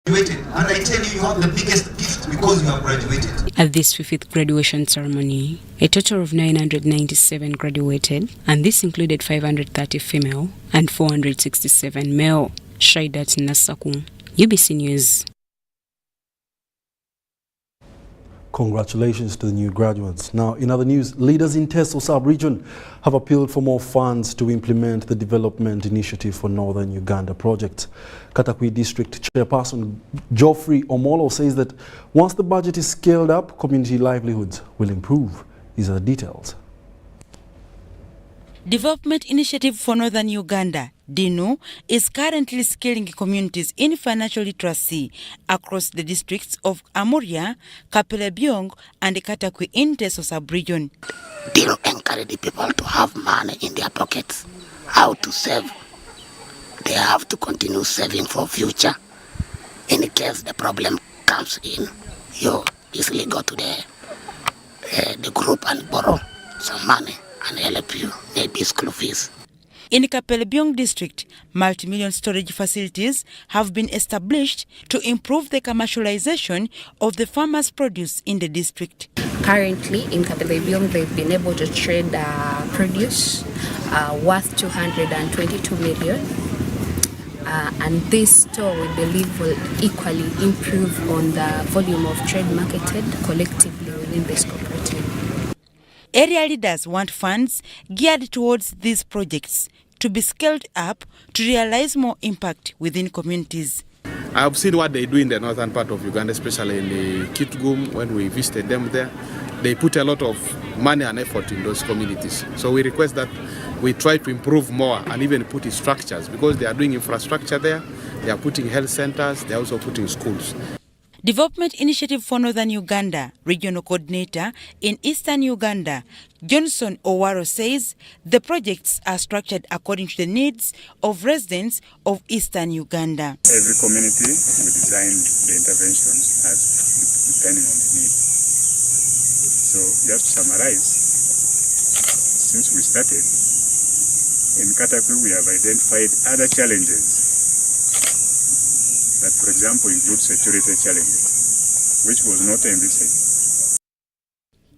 And I tell you, you have the biggest gift because you have graduated. At this 5th graduation ceremony, a total of 997 graduated, and this included 530 female and 467 male. Shaidat Nasaku, UBC News. Congratulations to the new graduates. Now, in other news, leaders in Teso sub-region have appealed for more funds to implement the development initiative for Northern Uganda project. Katakwi District Chairperson Geoffrey Omolo says that once the budget is scaled up, community livelihoods will improve. These are the details. Development Initiative for Northern Uganda, DINU, is currently scaling communities in financial literacy across the districts of Amuria, Kapelebyong, and Katakwi in Teso sub-region. DINU encourages people to have money in their pockets, how to save. They have to continue saving for future. In case the problem comes in, you easily go to the group and borrow some money and help you, maybe school fees. In Kapelebyong district, multi-million storage facilities have been established to improve the commercialization of the farmers' produce in the district. Currently in Kapelebyong, they've been able to trade produce worth 222 million. And this store, we believe, will equally improve on the volume of trade marketed collectively within this cooperative. Area leaders want funds geared towards these projects to be scaled up to realize more impact within communities. I've seen what they do in the northern part of Uganda, especially in the Kitgum. When we visited them there, they put a lot of money and effort in those communities. So we request that we try to improve more and even put in structures, because they are doing infrastructure there, they are putting health centers, they are also putting schools. Development Initiative for Northern Uganda Regional Coordinator in Eastern Uganda, Johnson Owaro, says the projects are structured according to the needs of residents of Eastern Uganda. Every community, we designed the interventions as depending on the need. So just to summarize, since we started, in Katakwi we have identified other challenges that, for example, include security challenges, which was not envisaged.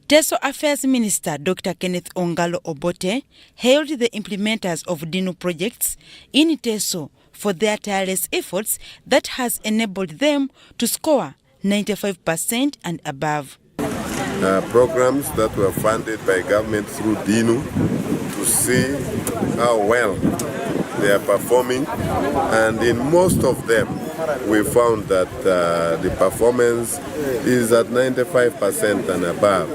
Teso Affairs Minister Dr. Kenneth Ongalo Obote hailed the implementers of DINU projects in Teso for their tireless efforts that has enabled them to score 95% and above. Programs that were funded by government through DINU to see how well they are performing, and in most of them we found that the performance is at 95% and above.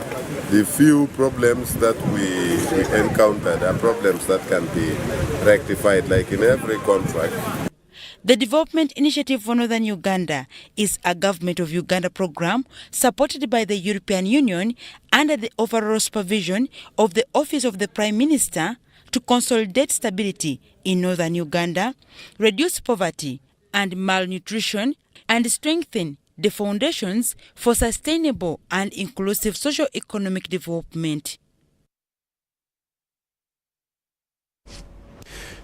The few problems that we encountered are problems that can be rectified, like in every contract. The Development Initiative for Northern Uganda is a Government of Uganda program supported by the European Union under the overall supervision of the Office of the Prime Minister to consolidate stability in Northern Uganda, reduce poverty and malnutrition, and strengthen the foundations for sustainable and inclusive socio-economic development.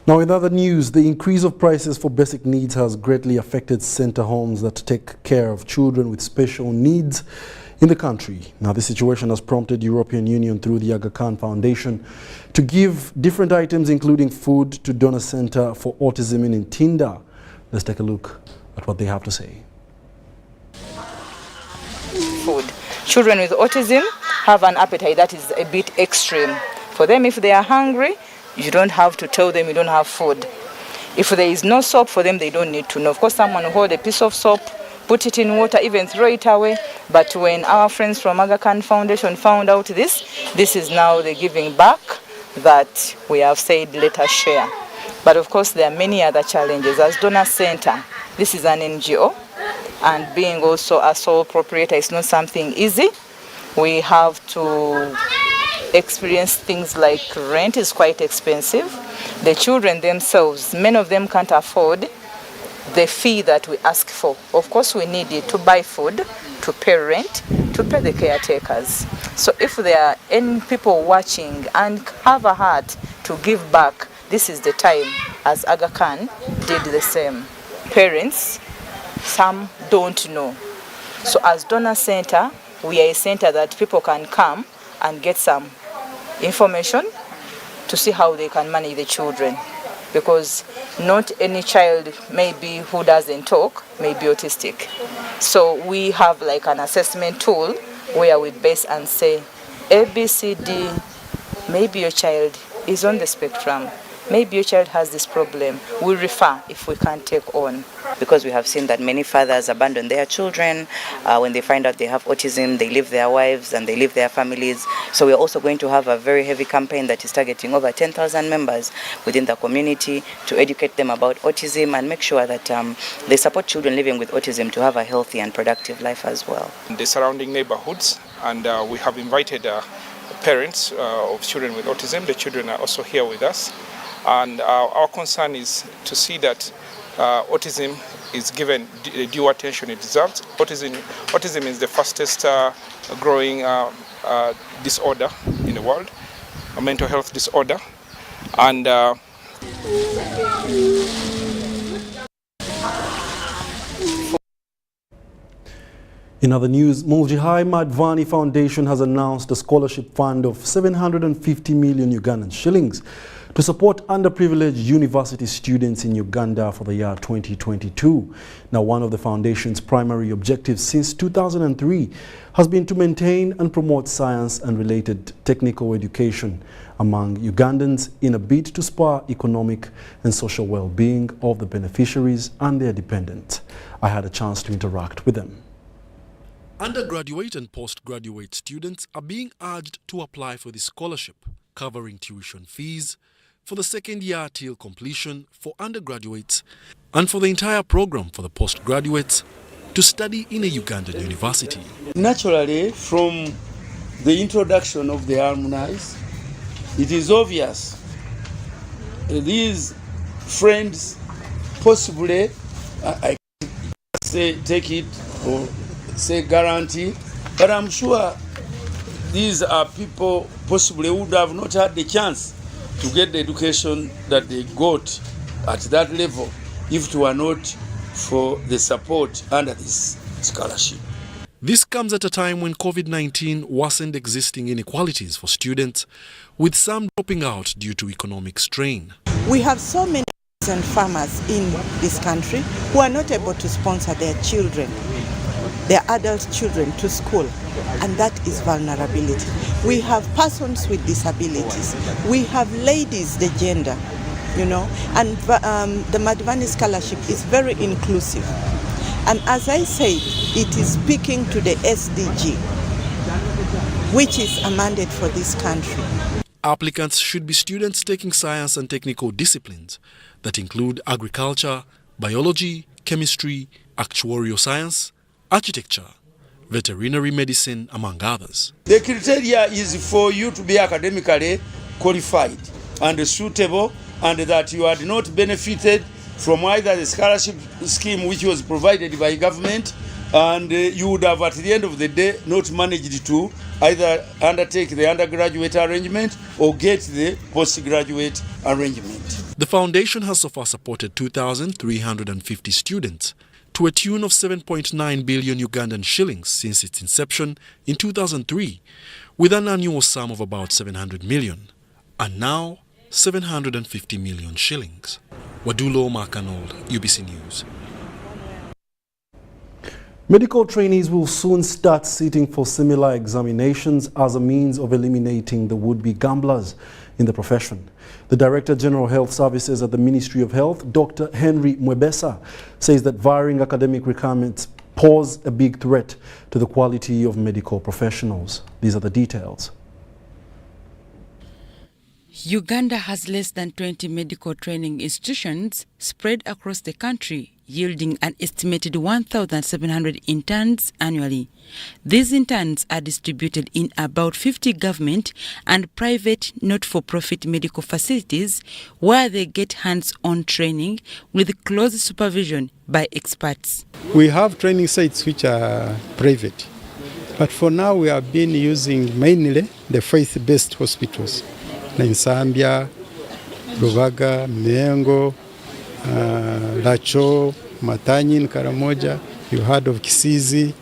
Now, in other news, the increase of prices for basic needs has greatly affected center homes that take care of children with special needs in the country. Now, this situation has prompted European Union through the Aga Khan Foundation to give different items, including food, to Donor Center for Autism in Ntinda. Let's take a look at what they have to say. Food. Children with autism have an appetite that is a bit extreme. For them, if they are hungry, you don't have to tell them you don't have food. If there is no soap for them, they don't need to know. Of course, someone will hold a piece of soap, put it in water, even throw it away. But when our friends from Aga Khan Foundation found out this is now the giving back that we have said let us share. But of course, there are many other challenges. As Donor Center, this is an NGO, and being also a sole proprietor is not something easy. We have to experience things like rent is quite expensive. The children themselves, many of them can't afford the fee that we ask for. Of course, we need it to buy food, to pay rent, to pay the caretakers. So if there are any people watching and have a heart to give back, this is the time, as Aga Khan did the same. Parents, some don't know. So as donor center, we are a center that people can come and get some information to see how they can manage the children, because not any child maybe who doesn't talk may be autistic. So we have like an assessment tool where we base and say A, B, C, D, maybe your child is on the spectrum, maybe your child has this problem. We refer if we can't take on. Because we have seen that many fathers abandon their children. When they find out they have autism, they leave their wives and they leave their families. So we're also going to have a very heavy campaign that is targeting over 10,000 members within the community to educate them about autism and make sure that they support children living with autism to have a healthy and productive life as well. In the surrounding neighborhoods, and we have invited parents of children with autism. The children are also here with us. And our concern is to see that autism is given the due attention it deserves. Autism is the fastest growing disorder in the world, a mental health disorder. And in other news, Muljihai Madvani Foundation has announced a scholarship fund of 750 million Ugandan shillings to support underprivileged university students in Uganda for the year 2022. Now, one of the foundation's primary objectives since 2003 has been to maintain and promote science and related technical education among Ugandans in a bid to spur economic and social well-being of the beneficiaries and their dependents. I had a chance to interact with them. Undergraduate and postgraduate students are being urged to apply for this scholarship, covering tuition fees for the second year till completion for undergraduates and for the entire program for the postgraduates to study in a Ugandan university. Naturally, from the introduction of the alumni, it is obvious these friends possibly, I say take it or say guarantee, but I'm sure these are people possibly who would have not had the chance to get the education that they got at that level if it were not for the support under this scholarship. This comes at a time when COVID-19 worsened existing inequalities for students, with some dropping out due to economic strain. We have so many farmers in this country who are not able to sponsor their children, their adult children, to school, and that is vulnerability. We have persons with disabilities. We have ladies, the gender, you know, and the Madvani Scholarship is very inclusive. And as I said, it is speaking to the SDG, which is a mandate for this country. Applicants should be students taking science and technical disciplines that include agriculture, biology, chemistry, actuarial science, architecture, veterinary medicine, among others. The criteria is for you to be academically qualified and suitable, and that you had not benefited from either the scholarship scheme which was provided by government, and you would have at the end of the day not managed to either undertake the undergraduate arrangement or get the postgraduate arrangement. The foundation has so far supported 2,350 students to a tune of 7.9 billion Ugandan shillings since its inception in 2003, with an annual sum of about 700 million, and now 750 million shillings. Wadulo Makanold, UBC News. Medical trainees will soon start sitting for similar examinations as a means of eliminating the would-be gamblers in the profession. The Director General Health Services at the Ministry of Health, Dr. Henry Mwebesa, says that varying academic requirements pose a big threat to the quality of medical professionals. These are the details. Uganda has less than 20 medical training institutions spread across the country, yielding an estimated 1,700 interns annually. These interns are distributed in about 50 government and private not-for-profit medical facilities where they get hands-on training with close supervision by experts. We have training sites which are private, but for now we have been using mainly the faith-based hospitals. In Zambia, Rubaga, Mengo, Lacho, Matanyi in Karamoja, you heard of Kisizi,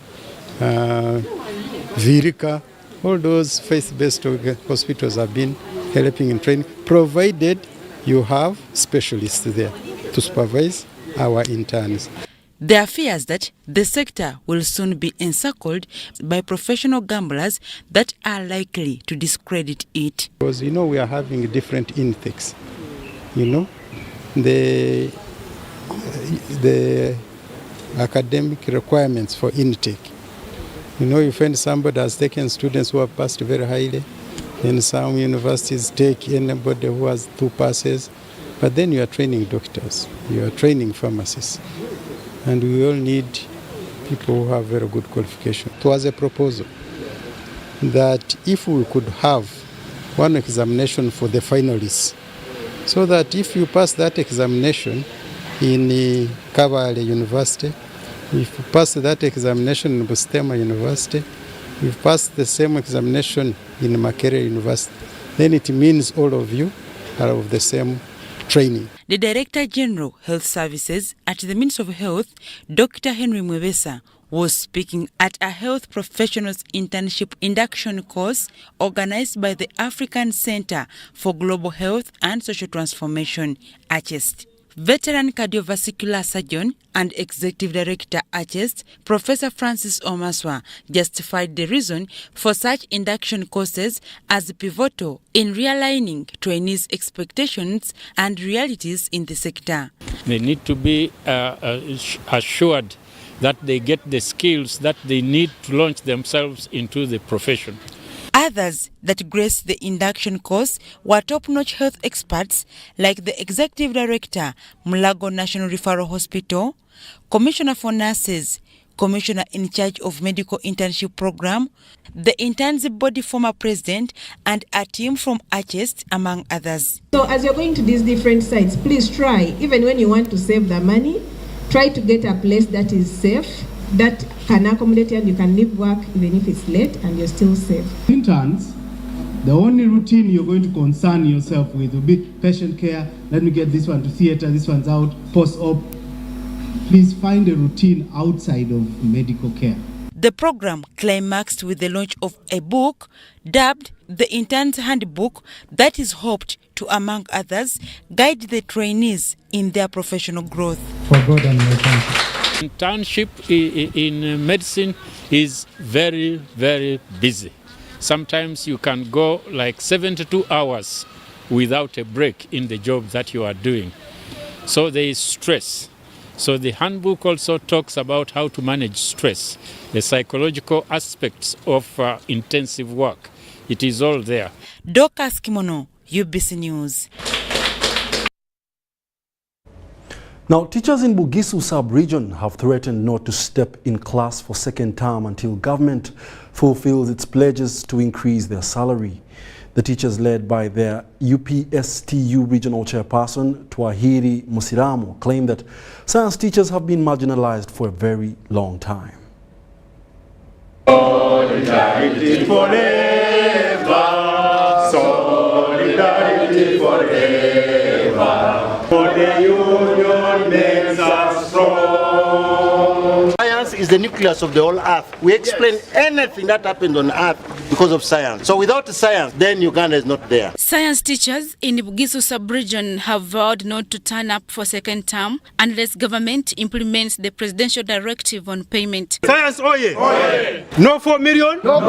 Virika. All those faith-based hospitals have been helping in training, provided you have specialists there to supervise our interns. There are fears that the sector will soon be encircled by professional gamblers that are likely to discredit it. Because, we are having different intakes. The academic requirements for intake. You find somebody has taken students who have passed very highly. Then some universities take anybody who has 2 passes. But then you are training doctors, you are training pharmacists. And we all need people who have very good qualification. It was a proposal that if we could have one examination for the finalists, so that if you pass that examination in Kavale University, if you pass that examination in Bustema University, if you pass the same examination in Makerere University, then it means all of you are of the same training. The Director General Health Services at the Ministry of Health, Dr. Henry Mwebesa, was speaking at a health professionals internship induction course organized by the African Center for Global Health and Social Transformation, ACHEST. Veteran cardiovascular surgeon and executive director ACHEST, Professor Francis Omaswa, justified the reason for such induction courses as pivotal in realigning trainees' expectations and realities in the sector. They need to be assured that they get the skills that they need to launch themselves into the profession. Others that graced the induction course were top-notch health experts like the Executive Director, Mulago National Referral Hospital, Commissioner for Nurses, Commissioner in charge of Medical Internship Program, the Interns Body former president, and a team from ACHEST, among others. So as you're going to these different sites, please try, even when you want to save the money, try to get a place that is safe, that can accommodate you and you can leave work even if it's late and you're still safe. Interns, the only routine you're going to concern yourself with will be patient care. Let me get this one to theater, this one's out, post-op. Please find a routine outside of medical care. The program climaxed with the launch of a book dubbed The Intern's Handbook that is hoped to, among others, guide the trainees in their professional growth. For God and my country. Internship in medicine is very, very busy. Sometimes you can go like 72 hours without a break in the job that you are doing. So there is stress. So the handbook also talks about how to manage stress, the psychological aspects of intensive work. It is all there. Dorcas Kimono, UBC News. Now, teachers in Bugisu sub-region have threatened not to step in class for second term until government fulfills its pledges to increase their salary. The teachers, led by their UPSTU regional chairperson, Twahiri Musiramo, claim that science teachers have been marginalized for a very long time. Solidarity forever, solidarity forever, for the union makes us strong. Science is the nucleus of the whole earth. We explain anything that happens on earth because of science. So without science, then Uganda is not there. Science teachers in the Bugisu sub-region have vowed not to turn up for second term unless government implements the presidential directive on payment. Science oye! Oye! No 4 million? No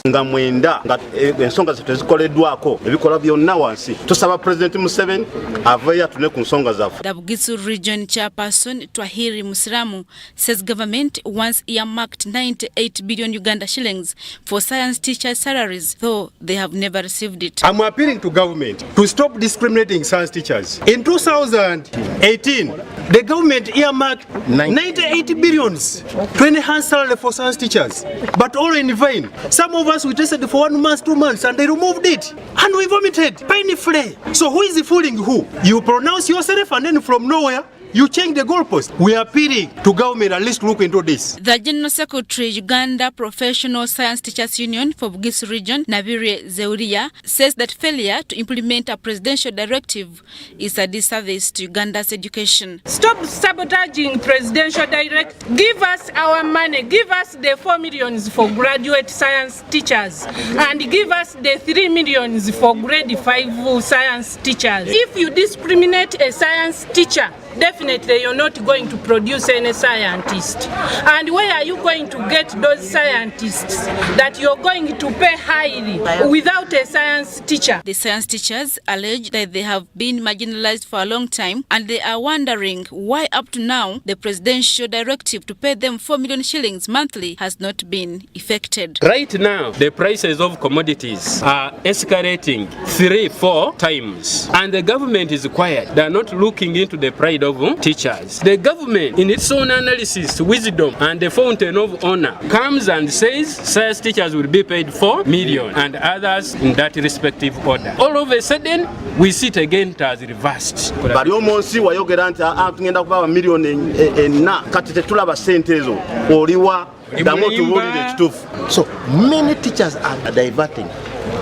nga mwenda nga ensonga zikoleddwako ebikola byonna wansi tusaba President Museveni aveyo atune ku nsonga zaffe. The Bugisu region chairperson Twahiri Musiramu says government once earmarked 98 billion Uganda shillings for science teacher salaries, though they have never received it. I'm appealing to government to stop discriminating science teachers. In 2018, the government earmarked 98 billions to enhance salary for science teachers, but all in vain. Some of us, we tested for 1 month, 2 months, and they removed it. And we vomited painfully. So who is fooling who? You pronounce yourself, and then from nowhere, you change the goalpost. We are appealing to government at least look into this. The General Secretary, Uganda Professional Science Teachers Union for Bugis Region, Nabire Zeuria, says that failure to implement a presidential directive is a disservice to Uganda's education. Stop sabotaging presidential directive. Give us our money. Give us the 4 million for graduate science teachers and give us the 3 million for grade 5 science teachers. If you discriminate a science teacher, definitely you're not going to produce any scientist. And where are you going to get those scientists that you're going to pay highly without a science teacher? The science teachers allege that they have been marginalized for a long time and they are wondering why up to now the presidential directive to pay them 4 million shillings monthly has not been effected. Right now, the prices of commodities are escalating 3-4 times and the government is quiet. They are not looking into the pride of teachers. The government, in its own analysis, wisdom, and the fountain of honor, comes and says science teachers will be paid 4 million and others in that respective order. All of a sudden, we see it again as reversed. Bali omonsi wayogera nti atugenda kuba million enna kati tetulaba sente ezo oliwa damu tuwulire ekituufu. So many teachers are diverting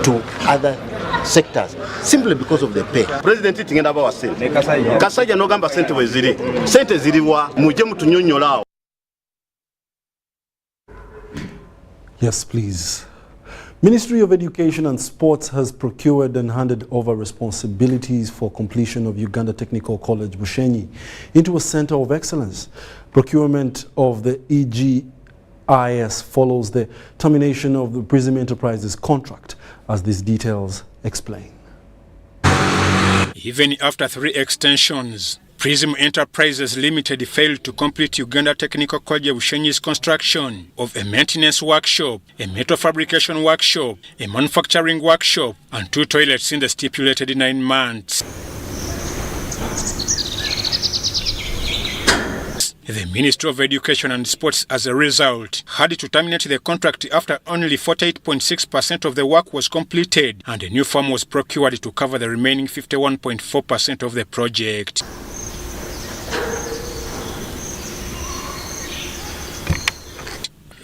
to other sectors simply because of the pay. President tingenda bawa sente. Kasajja nogamba sente we ziri. Sente ziriwa muje mutunyonyolao. Yes, please. Ministry of Education and Sports has procured and handed over responsibilities for completion of Uganda Technical College Bushenyi into a center of excellence. Procurement of the EGIS follows the termination of the Prism Enterprises contract, as these details explain. Even after 3 extensions, Prism Enterprises Limited failed to complete Uganda Technical College Bushenyi's construction of a maintenance workshop, a metal fabrication workshop, a manufacturing workshop, and 2 toilets in the stipulated 9 months. The Ministry of Education and Sports, as a result, had to terminate the contract after only 48.6% of the work was completed and a new firm was procured to cover the remaining 51.4% of the project.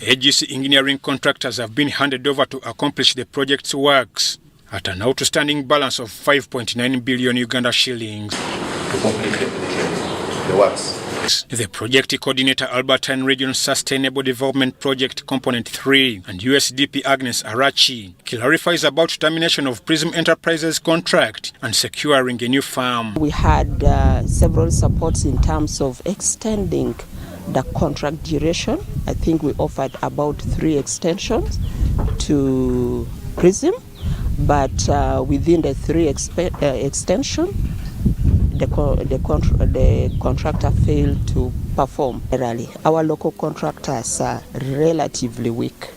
AGC engineering contractors have been handed over to accomplish the project's works at an outstanding balance of 5.9 billion Uganda shillings. To complete the works. The project coordinator, Albertine Region Sustainable Development Project Component 3, and USDP Agnes Arachi clarifies about termination of Prism Enterprises contract and securing a new farm. We had several supports in terms of extending the contract duration. I think we offered about 3 extensions to Prism, but within the 3 extension, the contractor failed to perform. Our local contractors are relatively weak,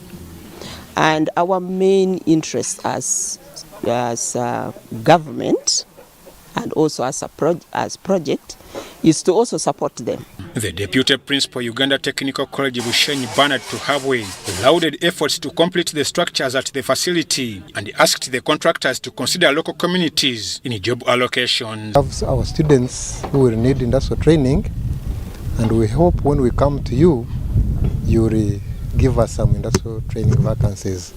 and our main interest as government and also as project is to also support them. The Deputy Principal, Uganda Technical College Bushenyi, Bernard Tuhabwe, lauded efforts to complete the structures at the facility and asked the contractors to consider local communities in job allocations. We have our students who will need industrial training, and we hope when we come to you, you will give us some industrial training vacancies.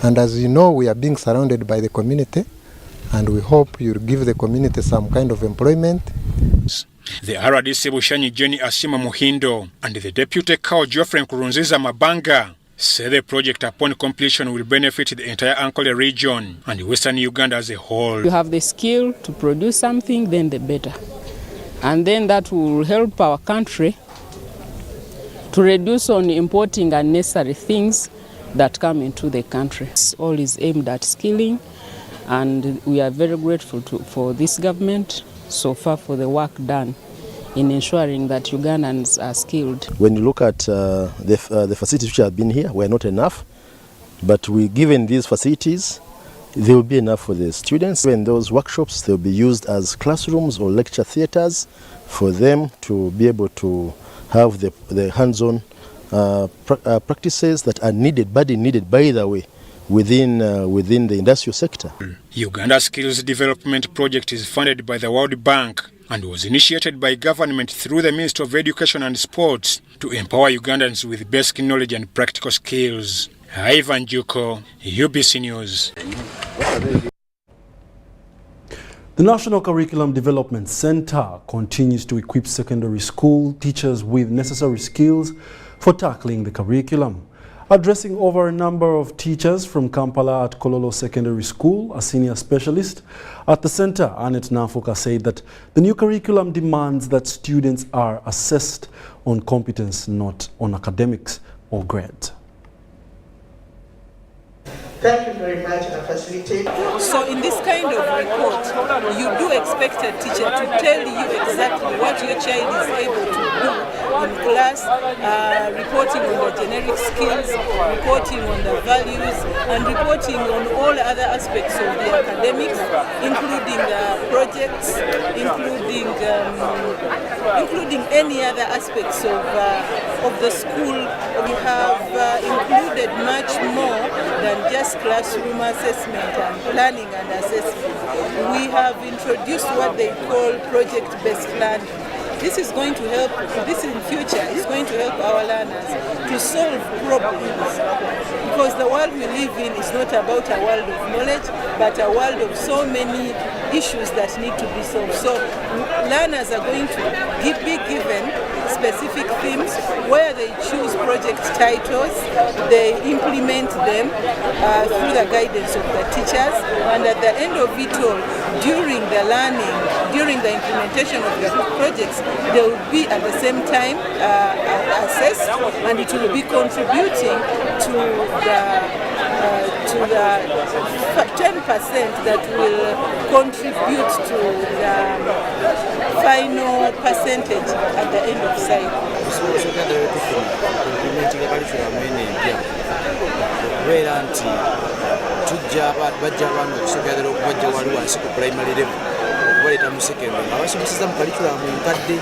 And as you know, we are being surrounded by the community, and we hope you'll give the community some kind of employment. The RDC Bushenyi Jenny Asima Muhindo and the Deputy Kao Geoffrey Nkurunziza Mabanga say the project upon completion will benefit the entire Ankole region and Western Uganda as a whole. You have the skill to produce something, then the better. And then that will help our country to reduce on importing unnecessary things that come into the country. All is aimed at skilling, and we are very grateful for this government so far for the work done in ensuring that Ugandans are skilled. When you look at the facilities which have been here, we are not enough, but given these facilities, they will be enough for the students. When those workshops, they will be used as classrooms or lecture theaters for them to be able to have the hands-on practices that are needed, badly needed, by the way, within the industrial sector. Uganda Skills Development Project is funded by the World Bank and was initiated by government through the Ministry of Education and Sports to empower Ugandans with basic knowledge and practical skills. Ivan Juko, UBC News. The National Curriculum Development Center continues to equip secondary school teachers with necessary skills for tackling the curriculum. Addressing over a number of teachers from Kampala at Kololo Secondary School, a senior specialist at the center, Annette Nafoka, said that the new curriculum demands that students are assessed on competence, not on academics or grades. Thank you very much, facilitator. So in this kind of report, you do expect a teacher to tell you exactly what your child is able to do in class, reporting on the generic skills, reporting on the values, and reporting on all other aspects of the academics, including projects, including any other aspects of the school. We have included much more than just classroom assessment and planning and assessment. We have introduced what they call project-based learning. This is going to help, this in future is going to help our learners to solve problems, because the world we live in is not about a world of knowledge, but a world of so many issues that need to be solved. So learners are going to be given specific themes where they choose project titles, they implement them through the guidance of the teachers, and at the end of it all, during the learning, during the implementation of the projects, they will be at the same time assessed, and it will be contributing to the 10% that will contribute to the final percentage at the end of cycle. okubaleta mu secondary abasomeseza mu curriculum enkadde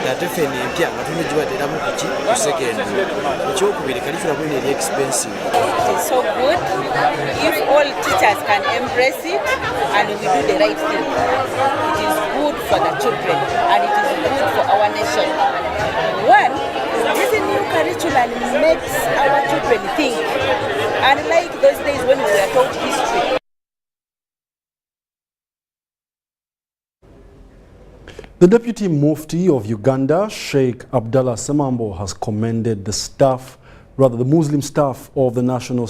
yatefeni empya nga tumigibateeramu kuki ku secondary ekyokubiri curriculum eno eri expensive. It is so good if all teachers can embrace it and we do the right thing. It is good for the children and it is good for our nation. One, this new curriculum makes our children think, unlike those days when we were taught history. The Deputy Mufti of Uganda, Sheikh Abdallah Semambo, has commended the Muslim staff of the National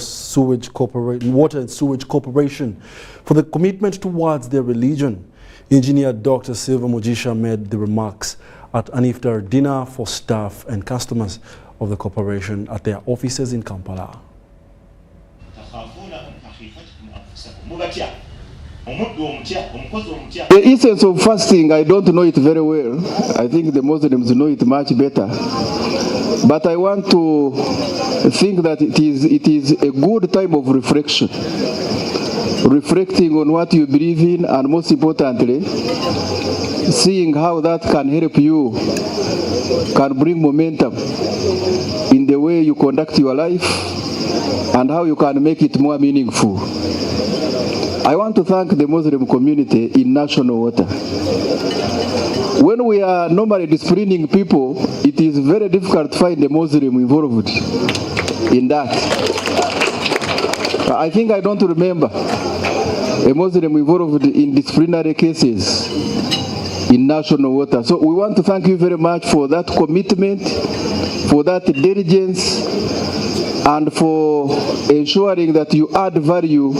Water and Sewage Corporation for the commitment towards their religion. Engineer Dr. Silva Mujisha made the remarks at an iftar dinner for staff and customers of the corporation at their offices in Kampala. The essence of fasting, I don't know it very well. I think the Muslims know it much better. But I want to think that it is a good time of reflection. Reflecting on what you believe in, and most importantly, seeing how that can help you, can bring momentum in the way you conduct your life, and how you can make it more meaningful. I want to thank the Muslim community in National Water. When we are normally disciplining people, it is very difficult to find a Muslim involved in that. I think I don't remember a Muslim involved in disciplinary cases in National Water. So we want to thank you very much for that commitment, for that diligence, and for ensuring that you add value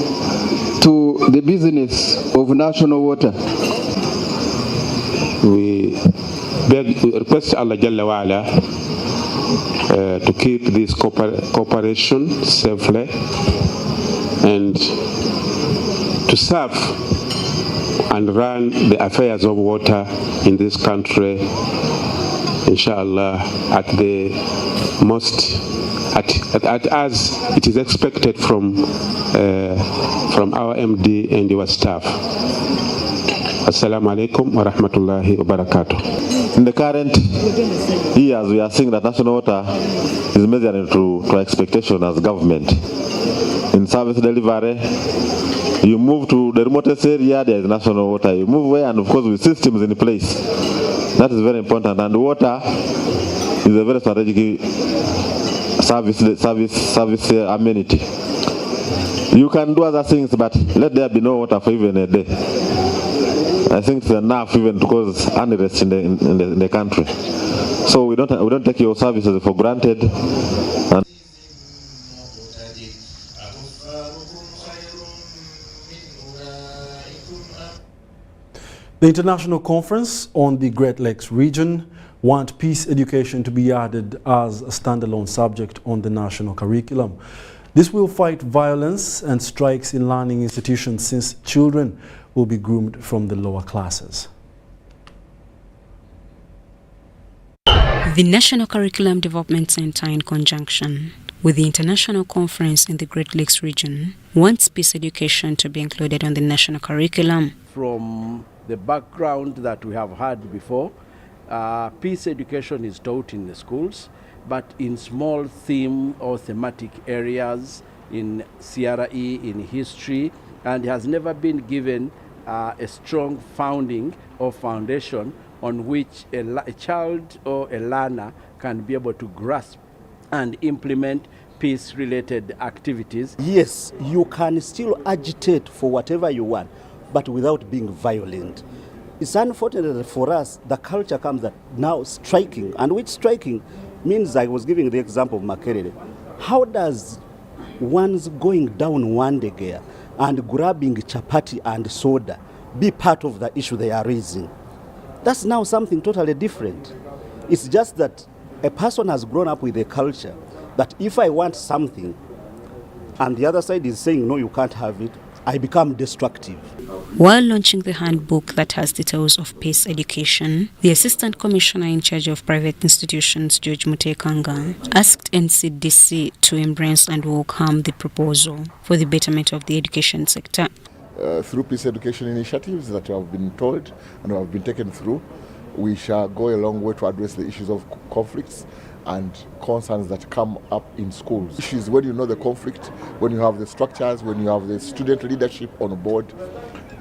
to the business of National Water. We request Allah Jalla wa Ala to keep this cooperation safely and to serve and run the affairs of water in this country, inshallah, at the most as it is expected from our MD and your staff. Assalamu alaikum wa rahmatullahi wa barakatuh. In the current years, we are seeing that National Water is measuring to expectation as government. in service delivery. You move to the remotest area, there is national water. You move away, and of course with systems in place. That is very important. And water is a very strategic service amenity. You can do other things, but let there be no water for even a day. I think it's enough even to cause unrest in the country. So we don't take your services for granted. And the International Conference on the Great Lakes region want peace education to be added as a standalone subject on the national curriculum. This will fight violence and strikes in learning institutions since children will be groomed from the lower classes. The National Curriculum Development Center, in conjunction with the International Conference in the Great Lakes region, wants peace education to be included on the national curriculum. From the background that we have had before, peace education is taught in the schools, but in small theme or thematic areas, in CRE, in history, and has never been given a strong founding or foundation on which a child or a learner can be able to grasp and implement peace-related activities. Yes, you can still agitate for whatever you want, but without being violent. It's unfortunate that for us, the culture comes that now striking, and which striking means, I was giving the example of Makerere. How does one's going down one day gear and grabbing chapati and soda be part of the issue they are raising? That's now something totally different. It's just that a person has grown up with a culture that if I want something and the other side is saying, no, you can't have it, I become destructive. While launching the handbook that has details of peace education, the Assistant Commissioner in charge of private institutions, George Mutekanga, asked NCDC to embrace and welcome the proposal for the betterment of the education sector. Through peace education initiatives that have been told and have been taken through, we shall go a long way to address the issues of conflicts and concerns that come up in schools. Issues when you know the conflict, when you have the structures, when you have the student leadership on board.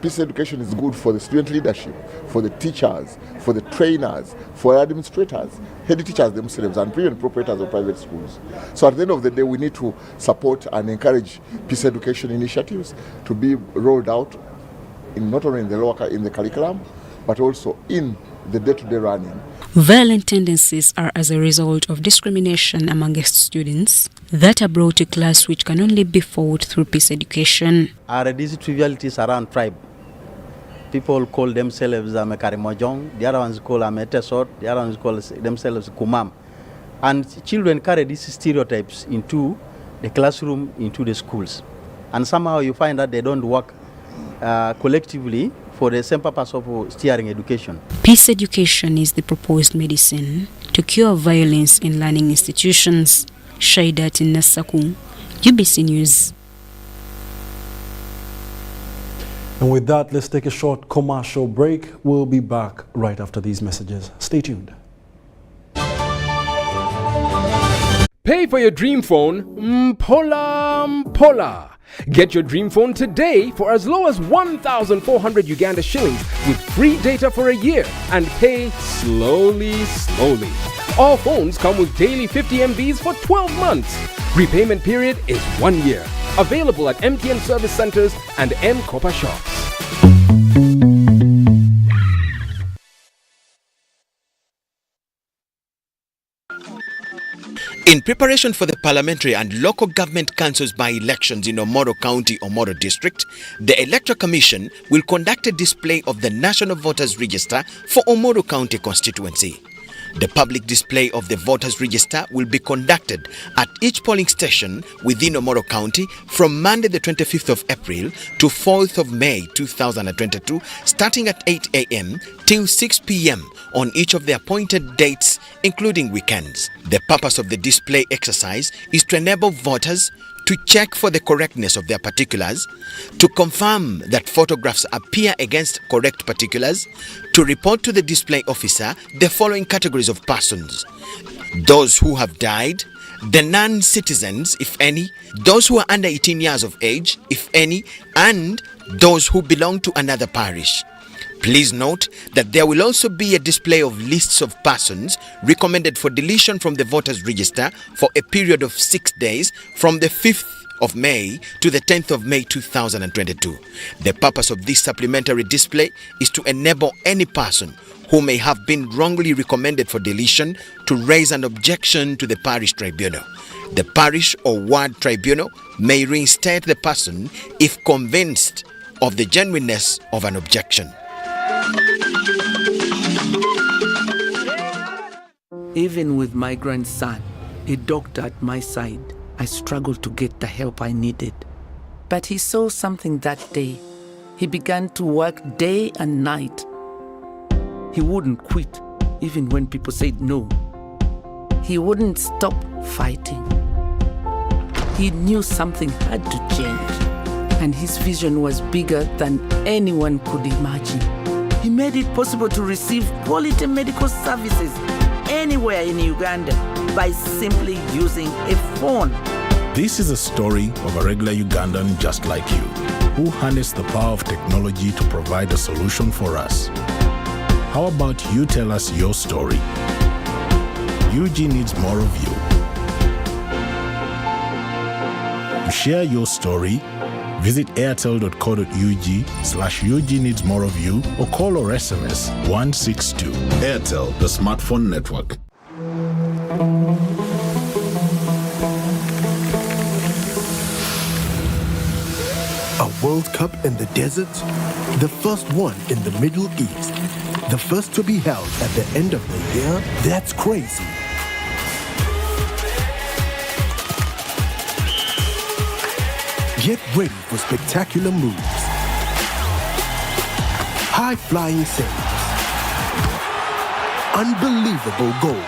Peace education is good for the student leadership, for the teachers, for the trainers, for administrators, head teachers themselves, and even proprietors of private schools. So at the end of the day, we need to support and encourage peace education initiatives to be rolled out not only in the curriculum, but also in the day-to-day running. Violent tendencies are as a result of discrimination amongst students that are brought to class, which can only be fought through peace education. Are these trivialities around tribe? People call themselves Karimojong, the other ones call Tesot, the other ones call themselves Kumam. And children carry these stereotypes into the classroom, into the schools. And somehow you find that they don't work collectively for the same purpose of steering education. Peace education is the proposed medicine to cure violence in learning institutions. Shaidat Nasaku, UBC News. And with that, let's take a short commercial break. We'll be back right after these messages. Stay tuned. Pay for your dream phone, Mpola. Get your dream phone today for as low as 1,400 Uganda shillings with free data for a year and pay slowly. All phones come with daily 50 MBs for 12 months. Repayment period is 1 year. Available at MTN service centers and M-Kopa shops. In preparation for the parliamentary and local government councils by-elections in Omoro County, Omoro District, the Electoral Commission will conduct a display of the National Voters Register for Omoro County constituency. The public display of the voters register will be conducted at each polling station within Omoro County from Monday the 25th of April to 4th of May 2022, starting at 8 a.m. till 6 p.m. on each of the appointed dates, including weekends. The purpose of the display exercise is to enable voters to check for the correctness of their particulars, to confirm that photographs appear against correct particulars, to report to the display officer the following categories of persons: those who have died, the non-citizens, if any, those who are under 18 years of age, if any, and those who belong to another parish. Please note that there will also be a display of lists of persons recommended for deletion from the voters register for a period of 6 days from the 5th of May to the 10th of May 2022. The purpose of this supplementary display is to enable any person who may have been wrongly recommended for deletion to raise an objection to the parish tribunal. The parish or ward tribunal may reinstate the person if convinced of the genuineness of an objection. Even with my grandson, a doctor at my side, I struggled to get the help I needed. But he saw something that day. He began to work day and night. He wouldn't quit, even when people said no. He wouldn't stop fighting. He knew something had to change, and his vision was bigger than anyone could imagine. He made it possible to receive quality medical services anywhere in Uganda by simply using a phone. This is a story of a regular Ugandan just like you, who harnessed the power of technology to provide a solution for us. How about you tell us your story? UG needs more of you. To share your story, visit airtel.co.ug/UG needs more of you or call or SMS 162. Airtel, the smartphone network. A World Cup in the desert? The first one in the Middle East. The first to be held at the end of the year? That's crazy. Get ready for spectacular moves, high-flying saves, unbelievable goals.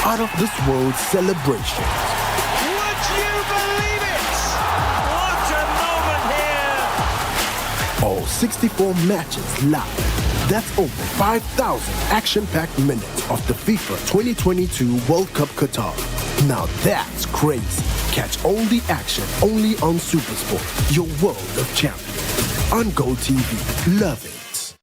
Out of this world celebrations. Would you believe it? What a moment here! All 64 matches live. That's over 5,000 action-packed minutes of the FIFA 2022 World Cup Qatar. Now that's crazy. Catch all the action only on SuperSport, your world of champions. On Go TV. Love it.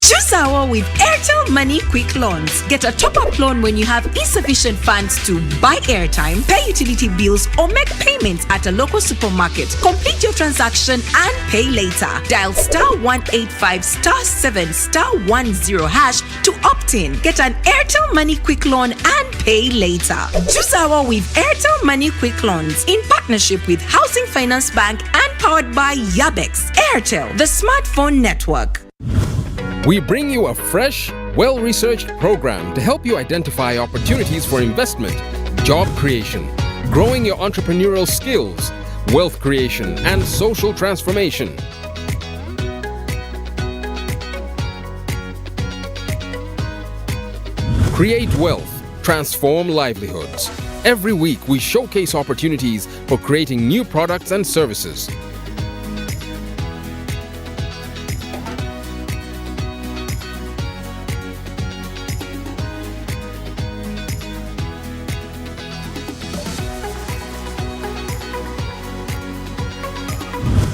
Choose our with Airtel Money Quick Loans. Get a top-up loan when you have insufficient funds to buy airtime, pay utility bills, or make payments at a local supermarket. Complete your transaction and pay later. Dial *185*7*10# to opt in. Get an Airtel Money Quick Loan and pay later. Choose our with Airtel Money Quick Loans in partnership with Housing Finance Bank and powered by Yabex. Airtel, the smartphone network. We bring you a fresh, well-researched program to help you identify opportunities for investment, job creation, growing your entrepreneurial skills, wealth creation, and social transformation. Create wealth, transform livelihoods. Every week, we showcase opportunities for creating new products and services.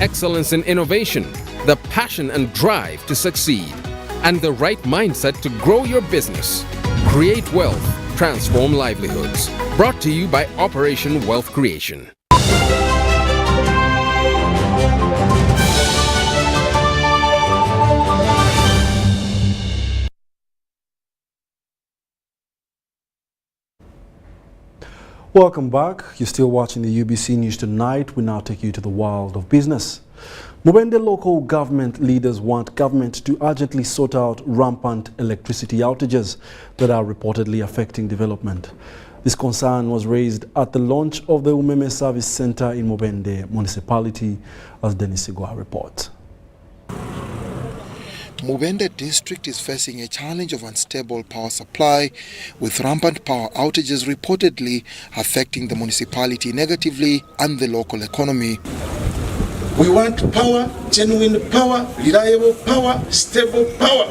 Excellence in innovation, the passion and drive to succeed, and the right mindset to grow your business. Create wealth, transform livelihoods. Brought to you by Operation Wealth Creation. Welcome back. You're still watching the UBC News Tonight. We now take you to the world of business. Mubende local government leaders want government to urgently sort out rampant electricity outages that are reportedly affecting development. This concern was raised at the launch of the Umeme Service Center in Mubende municipality, as Dennis Sigwa reports. Mubende district is facing a challenge of unstable power supply, with rampant power outages reportedly affecting the municipality negatively and the local economy. We want power, genuine power, reliable power, stable power.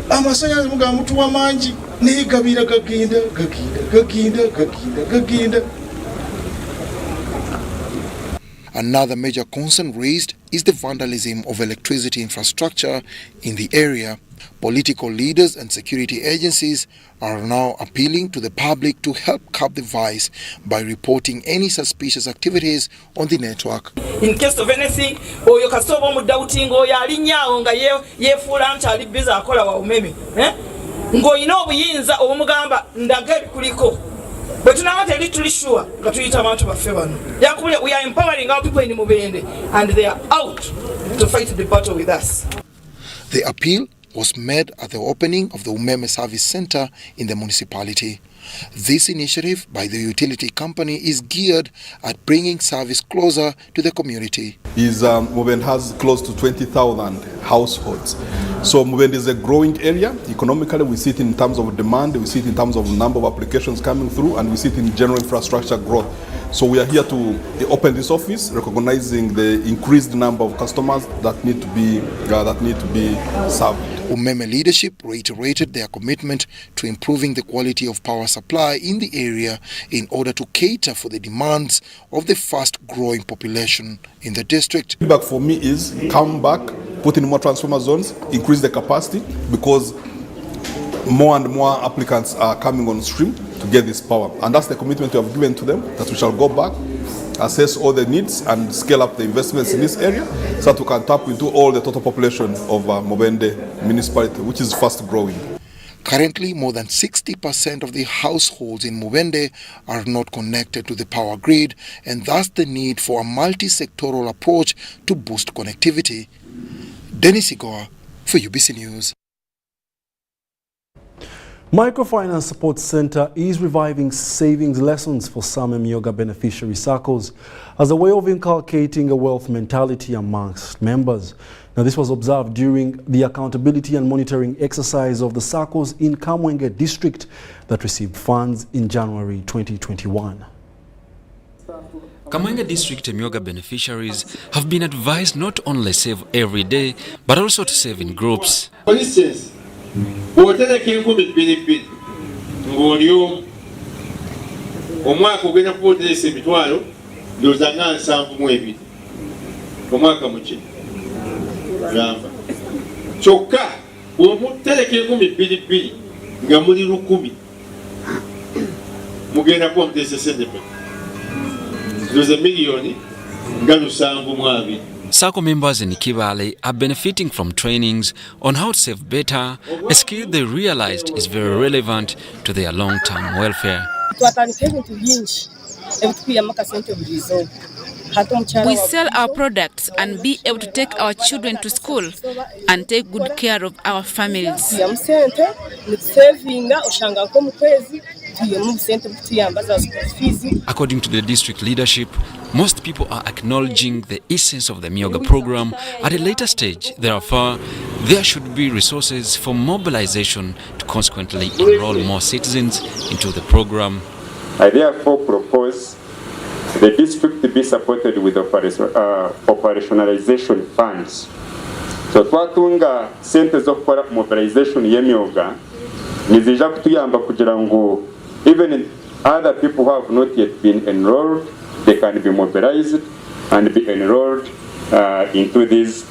Amasanyalaze mugamba mutuwa mangi naye gabira gagenda. Another major concern raised is the vandalism of electricity infrastructure in the area. Political leaders and security agencies are now appealing to the public to help curb the vice by reporting any suspicious activities on the network. In case of anything, oyo kasobo mu doubting oyo alinyaawo nga yefuula nti ali biza akola wa umeme. Ng'olina obuyinza obumugamba ndaga ebikuliko. But now they literally sure that we are empowering our people in Mubende and they are out to fight the battle with us. The appeal was made at the opening of the Umeme Service Center in the municipality. This initiative by the utility company is geared at bringing service closer to the community. Mubende has close to 20,000 households. So Mubende is a growing area. Economically, we see it in terms of demand, we see it in terms of number of applications coming through, and we see it in general infrastructure growth. So we are here to open this office, recognizing the increased number of customers that need to be served. Umeme leadership reiterated their commitment to improving the quality of power supply in the area in order to cater for the demands of the fast-growing population in the district. Feedback for me is come back, put in more transformer zones, increase the capacity, because more and more applicants are coming on stream to get this power. And that's the commitment we have given to them, that we shall go back, assess all the needs and scale up the investments in this area so that we can tap into all the total population of Mubende municipality, which is fast growing. Currently, more than 60% of the households in Mubende are not connected to the power grid, and thus the need for a multi-sectoral approach to boost connectivity. Dennis Igoa for UBC News. Microfinance Support Center is reviving savings lessons for some Emyooga beneficiary circles as a way of inculcating a wealth mentality amongst members. Now, this was observed during the accountability and monitoring exercise of the circles in Kamwenge district that received funds in January 2021. Kamwenge district Emyooga beneficiaries have been advised not only save every day, but also to save in groups. For instance, bw'otereka 2,200 ng'oli omwaka ogenda kuba oteresa emitwalo ndowooza nga 72 omwaka muki gamba kyokka bw'omutereka 2,200 nga muli 1,000 mugenda kuba muteresa sente pe ndowooza miliyoni nga 720. SACCO members in Kibale are benefiting from trainings on how to save better, a skill they realized is very relevant to their long-term welfare. We sell our products and be able to take our children to school and take good care of our families. According to the district leadership, most people are acknowledging the essence of the Emyooga program at a later stage. Therefore, there should be resources for mobilization to consequently enroll more citizens into the program. I therefore propose the district to be supported with operationalization funds. So twatunga sente z'okukora mobilization y'Emyooga nizija kutuyamba kugira ngo even other people who have not yet been enrolled, they can be mobilized and be enrolled into these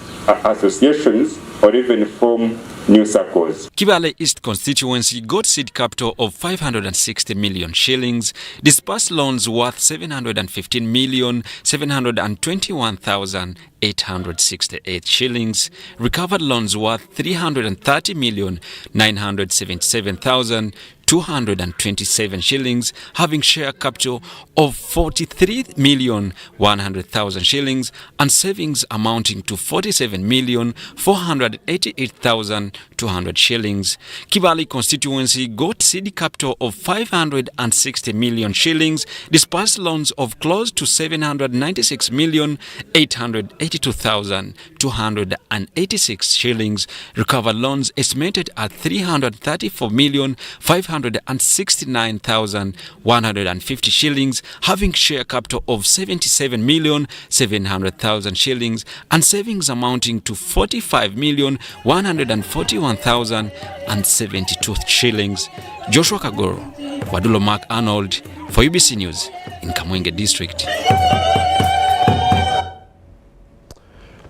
associations or even form new circles. Kibale East constituency got seed capital of 560 million shillings, dispersed loans worth 715,721,868 shillings, recovered loans worth 330,977,227 shillings, having share capital of 43,100,000 shillings, and savings amounting to 47,488,200 shillings. Kibale constituency got seed capital of 560 million shillings, dispersed loans of close to 796,882,286 shillings, recovered loans estimated at 334,500,000 469,150 shillings, having share capital of 77,700,000 shillings, and savings amounting to 45,141,072 shillings. Joshua Kagoro, Wadulo Mark Arnold for UBC News in Kamwenge District.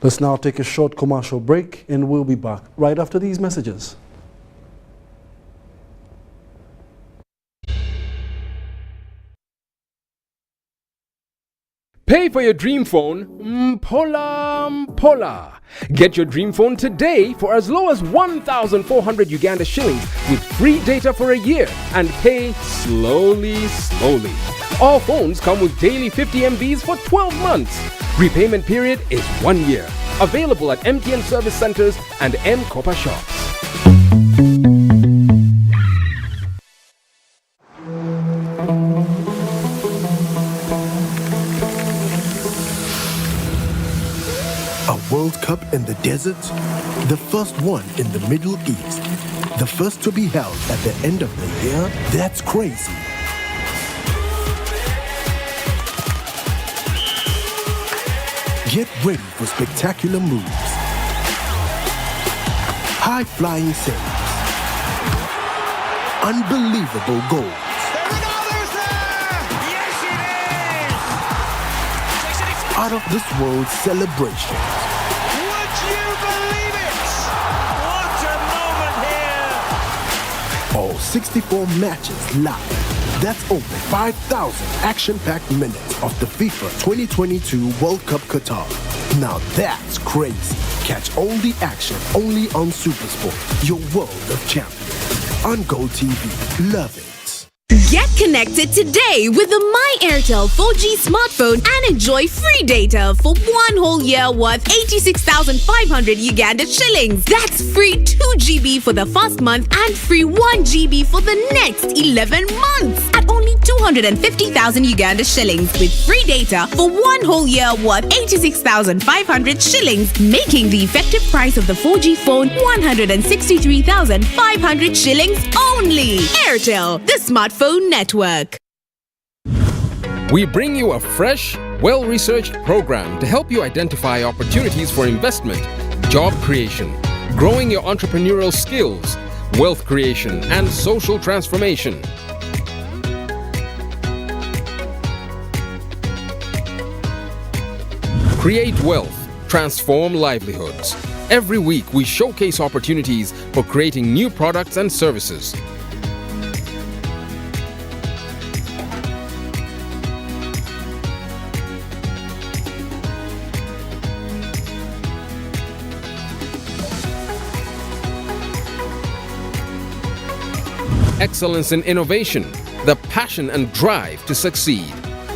Let's now take a short commercial break and we'll be back right after these messages. Pay for your dream phone, Mpola. Get your dream phone today for as low as 1,400 Uganda shillings with free data for a year and pay slowly. All phones come with daily 50 MBs for 12 months. Repayment period is 1 year. Available at MTN service centers and M-Kopa shops. A World Cup in the desert? The first one in the Middle East. The first to be held at the end of the year? That's crazy. Get ready for spectacular moves. High-flying saves. Unbelievable goals. Out of this world celebration. Would you believe it? What a moment here! All 64 matches live. That's over 5,000 action-packed minutes of the FIFA 2022 World Cup Qatar. Now that's crazy. Catch all the action only on SuperSport, your world of champions. On Go TV. Love it. Get connected today with the My Airtel 4G smartphone and enjoy free data for 1 whole year worth 86,500 Uganda shillings. That's free 2 GB for the first month and free 1 GB for the next 11 months at only 250,000 Uganda shillings with free data for 1 whole year worth 86,500 shillings, making the effective price of the 4G phone 163,500 shillings only. Airtel, the smartphone network. We bring you a fresh, well-researched program to help you identify opportunities for investment, job creation, growing your entrepreneurial skills, wealth creation, and social transformation. Create wealth, transform livelihoods. Every week, we showcase opportunities for creating new products and services. Excellence in innovation, the passion and drive to succeed,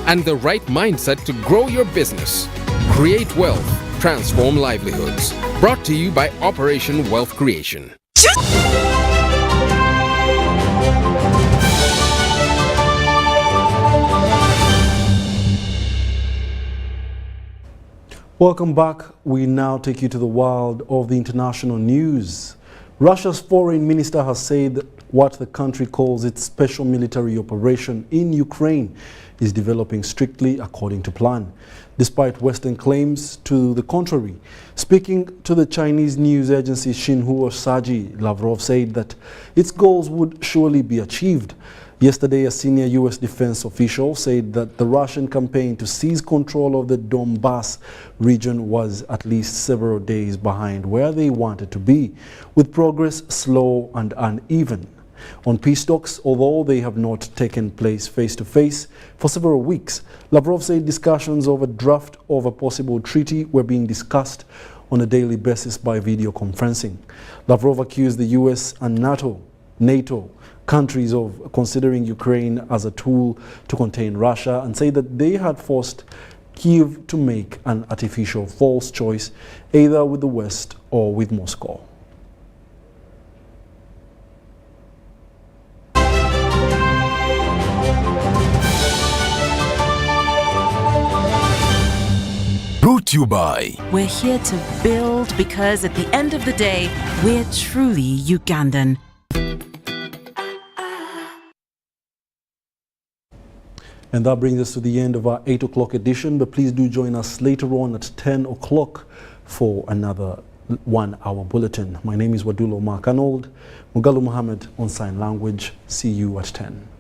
and the right mindset to grow your business. Create wealth, transform livelihoods. Brought to you by Operation Wealth Creation. Welcome back. We now take you to the world of the international news. Russia's foreign minister has said that what the country calls its special military operation in Ukraine is developing strictly according to plan, despite Western claims to the contrary. Speaking to the Chinese news agency Xinhua Saji, Lavrov said that its goals would surely be achieved. Yesterday, a senior U.S. defense official said that the Russian campaign to seize control of the Donbass region was at least several days behind where they wanted to be, with progress slow and uneven. On peace talks, although they have not taken place face-to-face for several weeks, Lavrov said discussions over draft of a possible treaty were being discussed on a daily basis by video conferencing. Lavrov accused the U.S. and NATO countries of considering Ukraine as a tool to contain Russia and say that they had forced Kyiv to make an artificial false choice either with the West or with Moscow. Brought to you by. We're here to build because at the end of the day, we're truly Ugandan. And that brings us to the end of our 8 o'clock edition, but please do join us later on at 10 o'clock for another 1-hour bulletin. My name is Wadulo Mark Arnold, Mugalu Mohammed on sign language. See you at 10.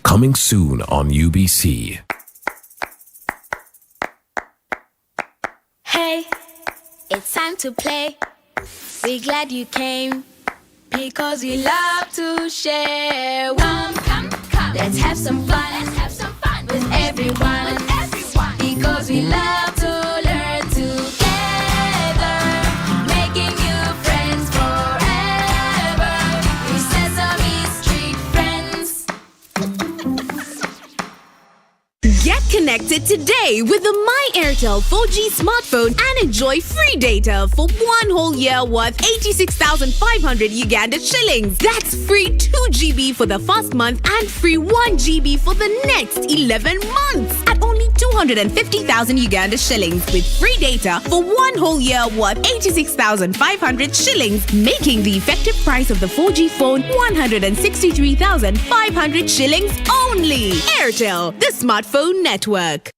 Coming soon on UBC. Hey, it's time to play. We're glad you came because we love to share. Come. Let's have some fun. With everyone. Because we love to learn together, making new friends forever. We Sesame Street friends. Get connected today with the My Airtel 4G smartphone and enjoy free data for 1 whole year worth 86,500 Uganda shillings. That's free 2 GB for the first month and free 1 GB for the next 11 months at only 250,000 Uganda shillings with free data for 1 whole year worth 86,500 shillings, making the effective price of the 4G phone 163,500 shillings only. Airtel, the smartphone network.